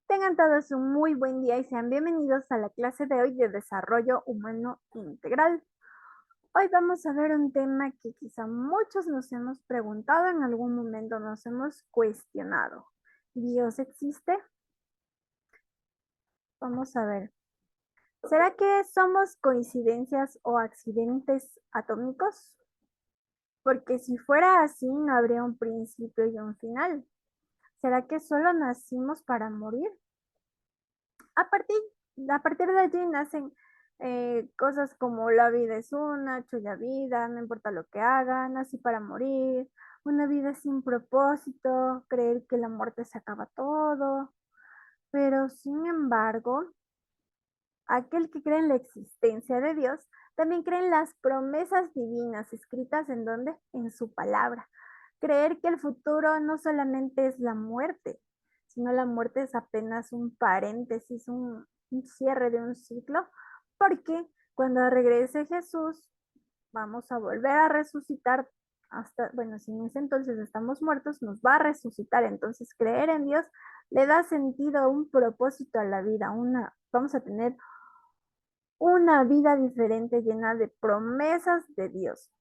Tengan todos un muy buen día y sean bienvenidos a la clase de hoy de Desarrollo Humano Integral. Hoy vamos a ver un tema que quizá muchos nos hemos preguntado en algún momento, nos hemos cuestionado. ¿Dios existe? Vamos a ver. ¿Será que somos coincidencias o accidentes atómicos? Porque si fuera así, no habría un principio y un final. ¿Será que solo nacimos para morir? A partir, a partir de allí nacen cosas como la vida es una, chulla vida, no importa lo que hagan, nací para morir, una vida sin propósito, creer que la muerte se acaba todo. Pero sin embargo, aquel que cree en la existencia de Dios también cree en las promesas divinas escritas en donde, en su palabra. Creer que el futuro no solamente es la muerte, sino la muerte es apenas un paréntesis, un cierre de un ciclo, porque cuando regrese Jesús vamos a volver a resucitar hasta, bueno, si en ese entonces estamos muertos, nos va a resucitar. Entonces, creer en Dios le da sentido, un propósito a la vida, vamos a tener una vida diferente llena de promesas de Dios.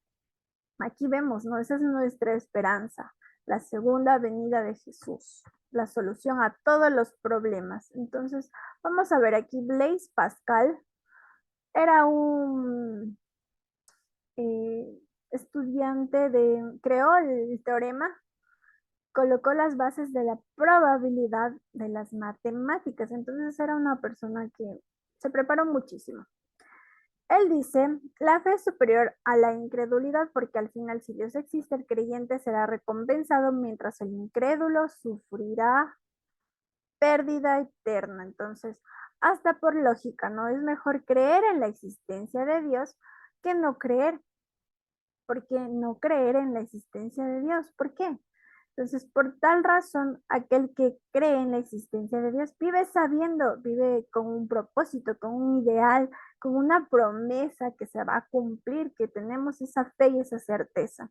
Aquí vemos, ¿no? Esa es nuestra esperanza, la segunda venida de Jesús, la solución a todos los problemas. Entonces, vamos a ver aquí, Blaise Pascal era un estudiante creó el teorema, colocó las bases de la probabilidad de las matemáticas. Entonces, era una persona que se preparó muchísimo. Él dice, la fe es superior a la incredulidad porque al final si Dios existe, el creyente será recompensado mientras el incrédulo sufrirá pérdida eterna. Entonces, hasta por lógica, ¿no? Es mejor creer en la existencia de Dios que no creer. ¿Por qué no creer en la existencia de Dios? ¿Por qué? Entonces, por tal razón, aquel que cree en la existencia de Dios vive sabiendo, vive con un propósito, con un ideal, con una promesa que se va a cumplir, que tenemos esa fe y esa certeza.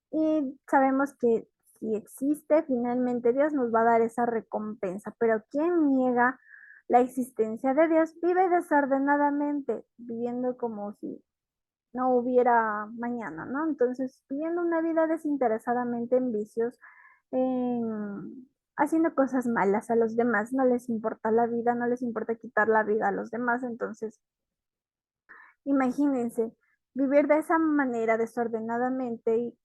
Y sabemos que si existe, finalmente Dios nos va a dar esa recompensa, pero quien niega la existencia de Dios vive desordenadamente, viviendo como si no hubiera mañana, ¿no? Entonces, viviendo una vida desinteresadamente en vicios, haciendo cosas malas a los demás, no les importa la vida, no les importa quitar la vida a los demás, entonces, imagínense vivir de esa manera desordenadamente y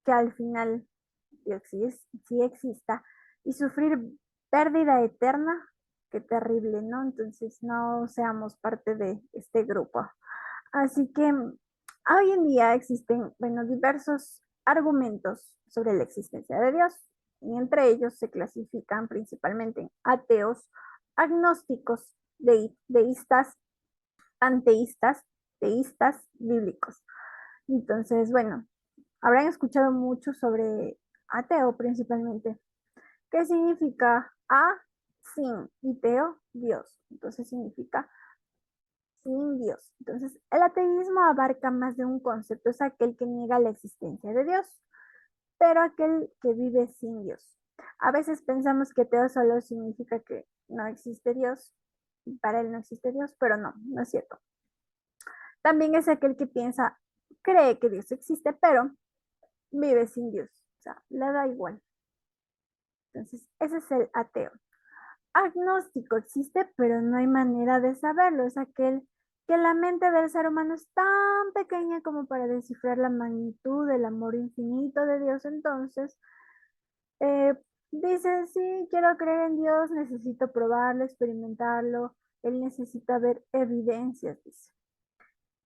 que al final Dios sí exista y sufrir pérdida eterna, qué terrible, ¿no? Entonces, no seamos parte de este grupo. Así que hoy en día existen, bueno, diversos argumentos sobre la existencia de Dios, y entre ellos se clasifican principalmente en ateos, agnósticos, deístas, panteístas, teístas, bíblicos. Entonces, bueno, habrán escuchado mucho sobre ateo principalmente. ¿Qué significa a? Sin, y teo, Dios. Entonces significa sin Dios. Entonces, el ateísmo abarca más de un concepto, es aquel que niega la existencia de Dios, pero aquel que vive sin Dios. A veces pensamos que ateo solo significa que no existe Dios, para él no existe Dios, pero no, no es cierto. También es aquel que piensa, cree que Dios existe, pero vive sin Dios, o sea, le da igual. Entonces, ese es el ateo. Agnóstico existe, pero no hay manera de saberlo. Es aquel que la mente del ser humano es tan pequeña como para descifrar la magnitud del amor infinito de Dios. Entonces, eh, dice, sí, quiero creer en Dios, necesito probarlo, experimentarlo. Él necesita ver evidencias, dice.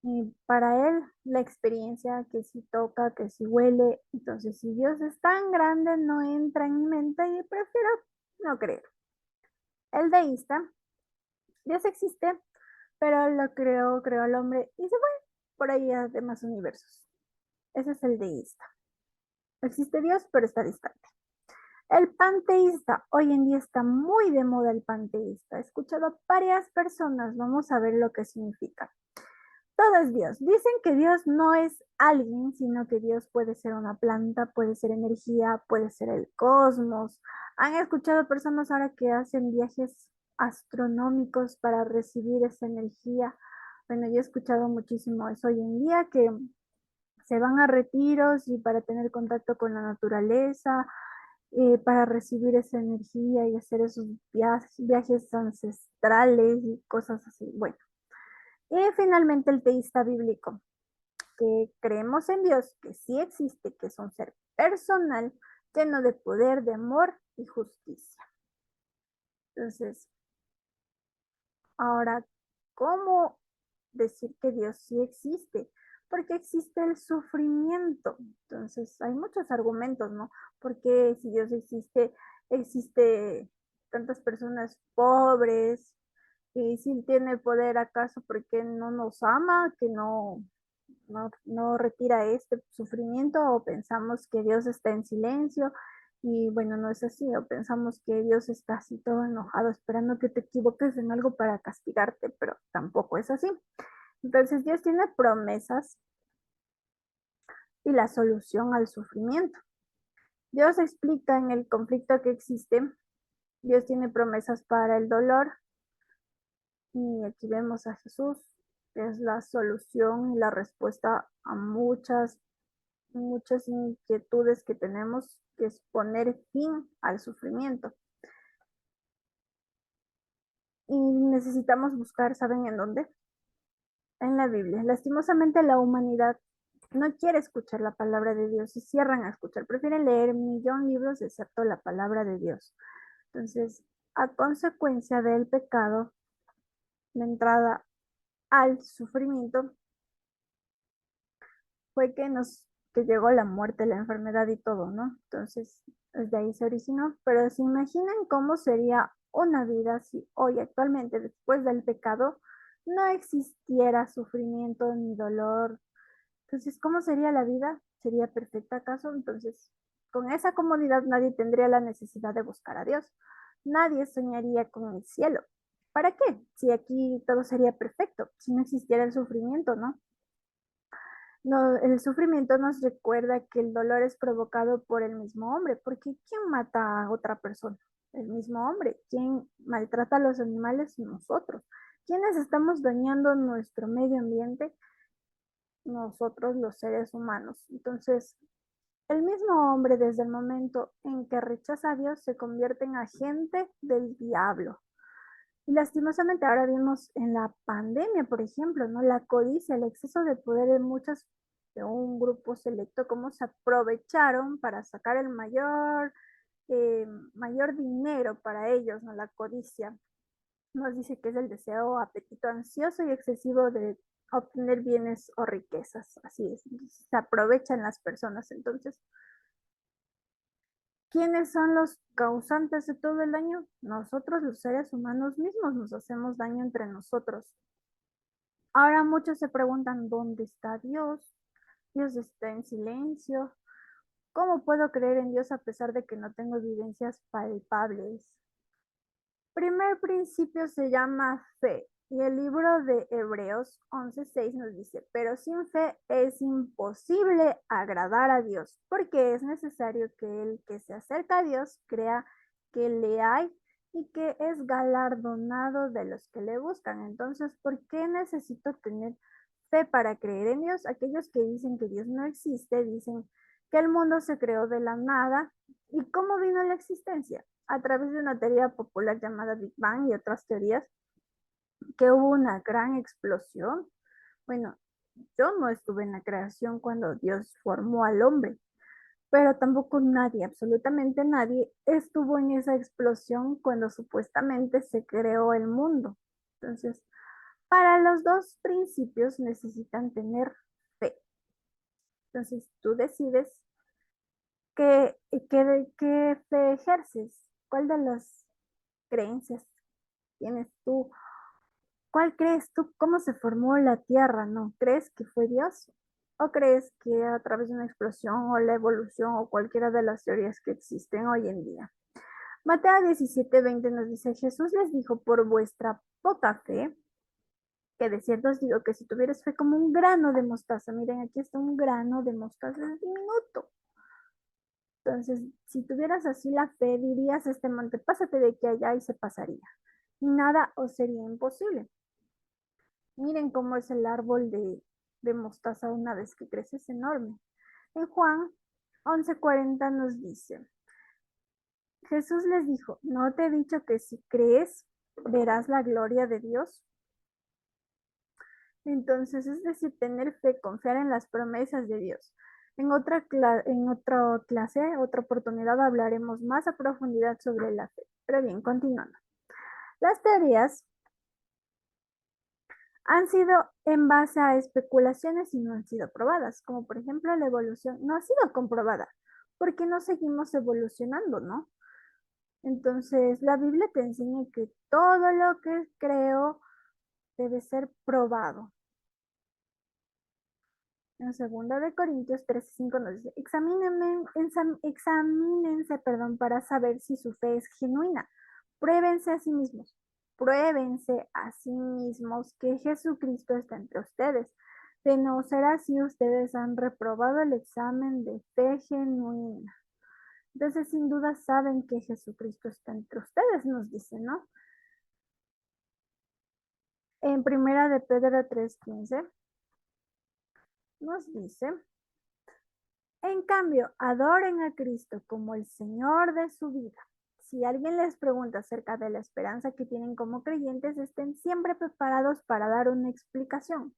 Y para él, la experiencia que si toca, que si huele. Entonces, si Dios es tan grande, no entra en mi mente y prefiero no creer. El deísta, Dios existe, pero lo creó el hombre y se fue por ahí a demás universos. Ese es el deísta. Existe Dios, pero está distante. El panteísta, hoy en día está muy de moda el panteísta. He escuchado a varias personas, vamos a ver lo que significa. Todo es Dios. Dicen que Dios no es alguien, sino que Dios puede ser una planta, puede ser energía, puede ser el cosmos. ¿Han escuchado personas ahora que hacen viajes astronómicos para recibir esa energía? Bueno, yo he escuchado muchísimo eso hoy en día, que se van a retiros y para tener contacto con la naturaleza, para recibir esa energía y hacer esos viajes ancestrales y cosas así. Bueno, y finalmente el teísta bíblico, que creemos en Dios, que sí existe, que es un ser personal, lleno de poder, de amor y justicia. Entonces, ahora, ¿cómo decir que Dios sí existe? Porque existe el sufrimiento. Entonces, hay muchos argumentos, ¿no? Porque si Dios existe, existe tantas personas pobres, y si Él tiene el poder, ¿acaso porque no nos ama, que no retira este sufrimiento? ¿O pensamos que Dios está en silencio? Y bueno, no es así, o pensamos que Dios está así todo enojado, esperando que te equivoques en algo para castigarte, pero tampoco es así. Entonces Dios tiene promesas y la solución al sufrimiento. Dios explica en el conflicto que existe, Dios tiene promesas para el dolor, y aquí vemos a Jesús, que es la solución y la respuesta a muchas inquietudes que tenemos, que es poner fin al sufrimiento. Y necesitamos buscar, ¿saben en dónde? En la Biblia. Lastimosamente la humanidad no quiere escuchar la palabra de Dios y cierran a escuchar. Prefieren leer un millón de libros excepto la palabra de Dios. Entonces, a consecuencia del pecado, la entrada al sufrimiento fue que llegó la muerte, la enfermedad y todo, ¿no? Entonces, desde ahí se originó. Pero se imaginan cómo sería una vida si hoy, actualmente, después del pecado, no existiera sufrimiento ni dolor. Entonces, ¿cómo sería la vida? ¿Sería perfecta acaso? Entonces, con esa comodidad nadie tendría la necesidad de buscar a Dios. Nadie soñaría con el cielo. ¿Para qué? Si aquí todo sería perfecto, si no existiera el sufrimiento, ¿no? No, el sufrimiento nos recuerda que el dolor es provocado por el mismo hombre, porque ¿quién mata a otra persona? El mismo hombre. ¿Quién maltrata a los animales? Nosotros. ¿Quiénes estamos dañando nuestro medio ambiente? Nosotros, los seres humanos. Entonces, el mismo hombre, desde el momento en que rechaza a Dios, se convierte en agente del diablo. Y lastimosamente ahora vimos en la pandemia, por ejemplo, ¿no? La codicia, el exceso de poder de un grupo selecto, cómo se aprovecharon para sacar el mayor dinero para ellos, ¿no? La codicia nos dice que es el deseo, apetito ansioso y excesivo de obtener bienes o riquezas. Así es, se aprovechan las personas. Entonces, ¿quiénes son los causantes de todo el daño? Nosotros, los seres humanos mismos, nos hacemos daño entre nosotros. Ahora muchos se preguntan, ¿dónde está Dios? Dios está en silencio. ¿Cómo puedo creer en Dios a pesar de que no tengo evidencias palpables? Primer principio se llama fe. Y el libro de Hebreos 11:6 nos dice, pero sin fe es imposible agradar a Dios, porque es necesario que el que se acerca a Dios crea que le hay y que es galardonado de los que le buscan. Entonces, ¿por qué necesito tener fe para creer en Dios? Aquellos que dicen que Dios no existe, dicen que el mundo se creó de la nada. ¿Y cómo vino la existencia? A través de una teoría popular llamada Big Bang y otras teorías, que hubo una gran explosión. Bueno, yo no estuve en la creación cuando Dios formó al hombre, pero tampoco nadie, absolutamente nadie, estuvo en esa explosión cuando supuestamente se creó el mundo. Entonces, para los dos principios necesitan tener fe. Entonces, tú decides qué fe ejerces, cuál de las creencias tienes tú. ¿Cuál crees tú? ¿Cómo se formó la Tierra? ¿No crees que fue Dios? ¿O crees que a través de una explosión o la evolución o cualquiera de las teorías que existen hoy en día? Mateo 17:20 nos dice, Jesús les dijo, por vuestra poca fe, que de cierto os digo que si tuvieras fe como un grano de mostaza, miren, aquí está un grano de mostaza, es diminuto. Entonces, si tuvieras así la fe, dirías a este monte, pásate de aquí a allá y se pasaría. Y nada os sería imposible. Miren cómo es el árbol de mostaza una vez que crece, es enorme. En Juan 11:40 nos dice, Jesús les dijo, ¿no te he dicho que si crees verás la gloria de Dios? Entonces, es decir, tener fe, confiar en las promesas de Dios. En otra clase, otra oportunidad, hablaremos más a profundidad sobre la fe. Pero bien, continuando. Las teorías han sido en base a especulaciones y no han sido probadas, como por ejemplo la evolución no ha sido comprobada, porque no seguimos evolucionando, ¿no? Entonces, la Biblia te enseña que todo lo que creo debe ser probado. En 2 Corintios 13:5 nos dice, examínense, perdón, para saber si su fe es genuina. Pruébense a sí mismos. Pruébense a sí mismos que Jesucristo está entre ustedes. De no ser así, ustedes han reprobado el examen de fe genuina. Entonces, sin duda saben que Jesucristo está entre ustedes, nos dice, ¿no? En primera de Pedro 3:15 nos dice, en cambio, adoren a Cristo como el Señor de su vida. Si alguien les pregunta acerca de la esperanza que tienen como creyentes, estén siempre preparados para dar una explicación.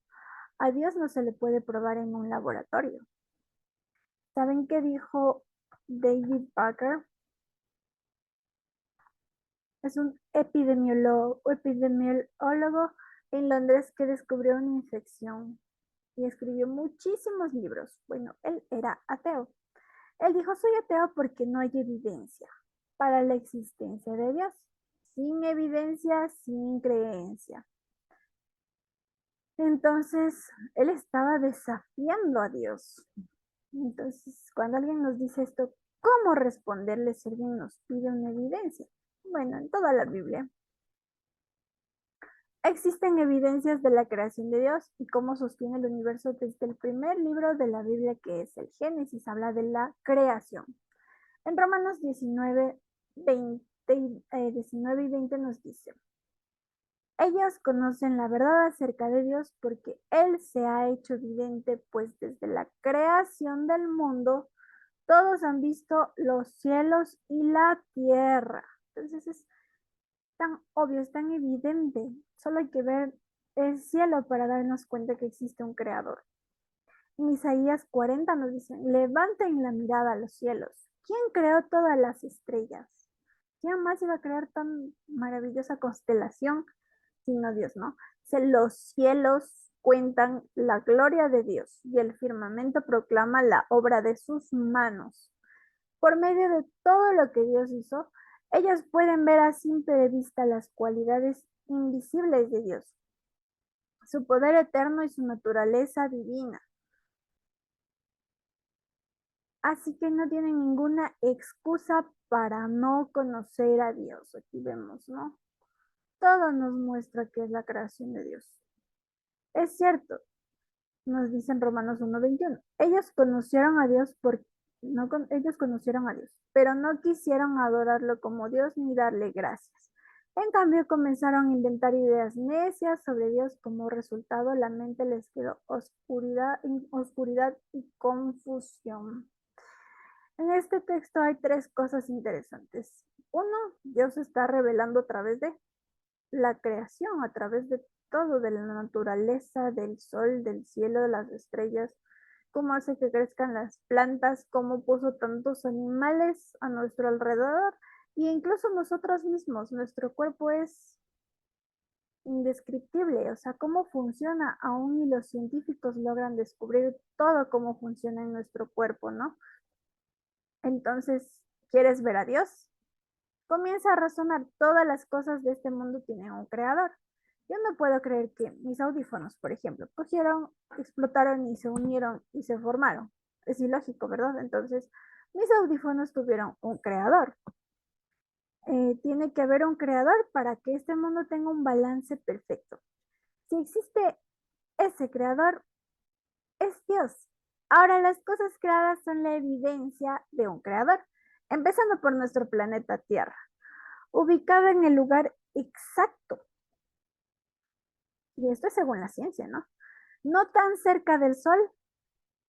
A Dios no se le puede probar en un laboratorio. ¿Saben qué dijo David Parker? Es un epidemiólogo en Londres que descubrió una infección y escribió muchísimos libros. Bueno, él era ateo. Él dijo, soy ateo porque no hay evidencia para la existencia de Dios. Sin evidencia, sin creencia. Entonces, él estaba desafiando a Dios. Entonces, cuando alguien nos dice esto, ¿cómo responderle si alguien nos pide una evidencia? Bueno, en toda la Biblia existen evidencias de la creación de Dios y cómo sostiene el universo desde el primer libro de la Biblia, que es el Génesis, habla de la creación. En Romanos 19 y 20 nos dice, ellos conocen la verdad acerca de Dios porque Él se ha hecho evidente, pues desde la creación del mundo todos han visto los cielos y la tierra. Entonces es tan obvio, es tan evidente. Solo hay que ver el cielo para darnos cuenta que existe un creador. En Isaías 40 nos dicen, levanten la mirada a los cielos. ¿Quién creó todas las estrellas? ¿Quién más iba a crear tan maravillosa constelación sino Dios, no? Los cielos cuentan la gloria de Dios y el firmamento proclama la obra de sus manos. Por medio de todo lo que Dios hizo, ellos pueden ver a simple vista las cualidades invisibles de Dios, su poder eterno y su naturaleza divina. Así que no tienen ninguna excusa para no conocer a Dios. Aquí vemos, ¿no? Todo nos muestra que es la creación de Dios. Es cierto, nos dice en Romanos 1:21. Ellos conocieron a Dios ellos conocieron a Dios, pero no quisieron adorarlo como Dios ni darle gracias. En cambio, comenzaron a inventar ideas necias sobre Dios. Como resultado, la mente les quedó oscuridad y confusión. En este texto hay tres cosas interesantes. Uno, Dios está revelando a través de la creación, a través de todo, de la naturaleza, del sol, del cielo, de las estrellas, cómo hace que crezcan las plantas, cómo puso tantos animales a nuestro alrededor e incluso nosotros mismos. Nuestro cuerpo es indescriptible, o sea, cómo funciona aún y los científicos logran descubrir todo cómo funciona en nuestro cuerpo, ¿no? Entonces, ¿quieres ver a Dios? Comienza a razonar, todas las cosas de este mundo tienen un creador. Yo no puedo creer que mis audífonos, por ejemplo, cogieron, explotaron y se unieron y se formaron. Es ilógico, ¿verdad? Entonces, mis audífonos tuvieron un creador. Tiene que haber un creador para que este mundo tenga un balance perfecto. Si existe ese creador, es Dios. Ahora las cosas creadas son la evidencia de un creador, empezando por nuestro planeta Tierra, ubicado en el lugar exacto. Y esto es según la ciencia, ¿no? No tan cerca del Sol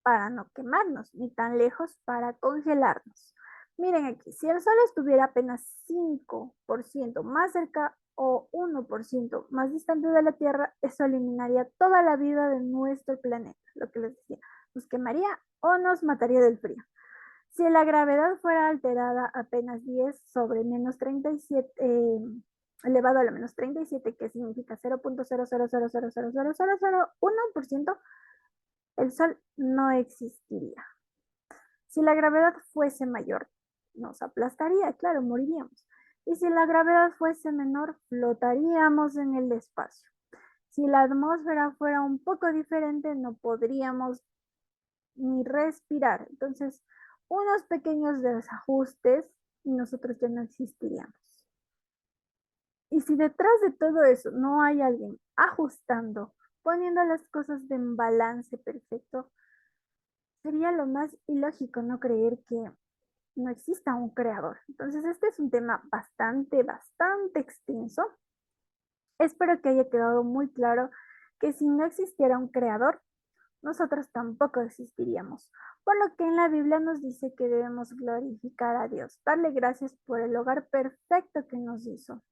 para no quemarnos, ni tan lejos para congelarnos. Miren aquí, si el Sol estuviera apenas 5% más cerca o 1% más distante de la Tierra, eso eliminaría toda la vida de nuestro planeta, lo que les decía, nos quemaría o nos mataría del frío. Si la gravedad fuera alterada apenas 10 sobre menos 37, elevado a la menos 37, que significa 0.00000000001%, el Sol no existiría. Si la gravedad fuese mayor, nos aplastaría, claro, moriríamos. Y si la gravedad fuese menor, flotaríamos en el espacio. Si la atmósfera fuera un poco diferente, no podríamos ni respirar. Entonces, unos pequeños desajustes y nosotros ya no existiríamos. Y si detrás de todo eso no hay alguien ajustando, poniendo las cosas en balance perfecto, sería lo más ilógico no creer que no exista un creador. Entonces, este es un tema bastante extenso. Espero que haya quedado muy claro que si no existiera un creador, nosotros tampoco existiríamos. Por lo que en la Biblia nos dice que debemos glorificar a Dios, darle gracias por el hogar perfecto que nos hizo.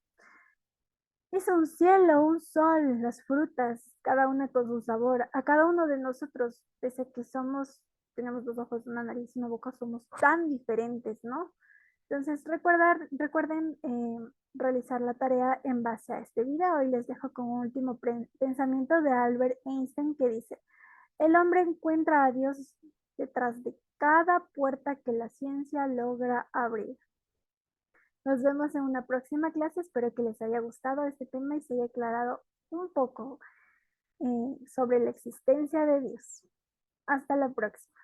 Hizo un cielo, un sol, las frutas, cada una con su sabor. A cada uno de nosotros, pese a que tenemos dos ojos, una nariz, una boca, somos tan diferentes, ¿no? Entonces, recuerden realizar la tarea en base a este video y les dejo con un último pensamiento de Albert Einstein que dice, el hombre encuentra a Dios detrás de cada puerta que la ciencia logra abrir. Nos vemos en una próxima clase. Espero que les haya gustado este tema y se haya aclarado un poco sobre la existencia de Dios. Hasta la próxima.